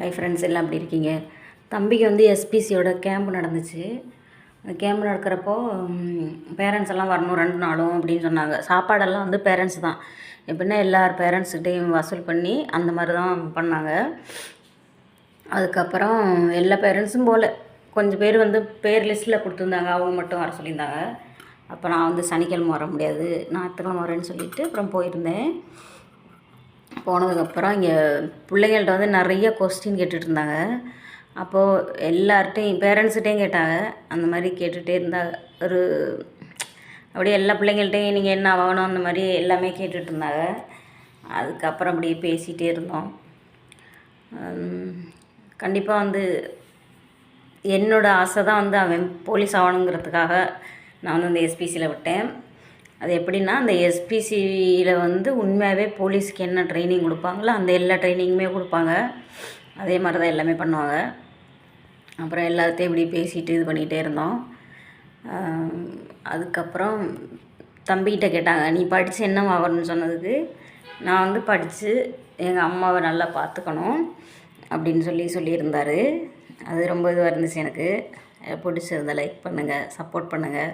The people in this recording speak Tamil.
ஹாய் ஃப்ரெண்ட்ஸ், எல்லாம் எப்படி இருக்கீங்க? தம்பிக்கு வந்து எஸ்பிசியோட கேம்ப் நடந்துச்சு. அந்த கேம்ப் நடக்கிறப்போ பேரண்ட்ஸ் எல்லாம் வரணும் 2 நாளும் அப்படின்னு சொன்னாங்க. சாப்பாடெல்லாம் வந்து பேரண்ட்ஸ் தான். எப்படின்னா எல்லார் பேரண்ட்ஸ்கிட்டையும் வசூல் பண்ணி அந்த மாதிரி தான் பண்ணாங்க. அதுக்கப்புறம் எல்லா பேரண்ட்ஸும் போல் கொஞ்சம் பேர் வந்து பேர் லிஸ்ட்டில் கொடுத்துருந்தாங்க, அவங்க மட்டும் வர சொல்லியிருந்தாங்க. அப்போ நான் வந்து சனிக்கிழமை வர முடியாது, ஞாயிற்றுக்கிழமை வரேன்னு சொல்லிவிட்டு அப்புறம் போயிருந்தேன். போனதுக்கப்புறம் இங்கே பிள்ளைங்கள்ட்ட வந்து நிறைய கொஸ்டின் கேட்டுட்ருந்தாங்க. அப்போது எல்லார்ட்டையும் பேரண்ட்ஸ்கிட்டையும் கேட்டாங்க. அந்த மாதிரி கேட்டுகிட்டே இருந்தாங்க. அப்படியே எல்லா பிள்ளைங்கள்ட்டையும் நீங்கள் என்ன ஆகணும் அந்த மாதிரி எல்லாமே கேட்டுட்ருந்தாங்க. அதுக்கப்புறம் அப்படியே பேசிகிட்டே இருந்தோம். கண்டிப்பாக வந்து என்னோடய ஆசை தான் வந்து அவன் போலீஸ் ஆகணுங்கிறதுக்காக நான் வந்து அந்த எஸ்பிசியில் விட்டேன். அது எப்படின்னா, அந்த எஸ்பிசியில் வந்து உண்மையாகவே போலீஸ்க்கு என்ன ட்ரைனிங் கொடுப்பாங்களோ அந்த எல்லா ட்ரைனிங்குமே கொடுப்பாங்க. அதே மாதிரி தான் எல்லாமே பண்ணுவாங்க. அப்புறம் எல்லாத்தையும் இப்படி பேசிட்டு இது பண்ணிகிட்டே இருந்தோம். அதுக்கப்புறம் தம்பிகிட்ட கேட்டாங்க, நீ படித்து என்ன ஆகணும்னு சொன்னதுக்கு நான் வந்து படித்து எங்கள் அம்மாவை நல்லா பார்த்துக்கணும் அப்படின்னு சொல்லியிருந்தார். அது ரொம்ப இதுவாக இருந்துச்சு எனக்கு. பிடிச்சிருந்தா லைக் பண்ணுங்கள், சப்போர்ட் பண்ணுங்கள்.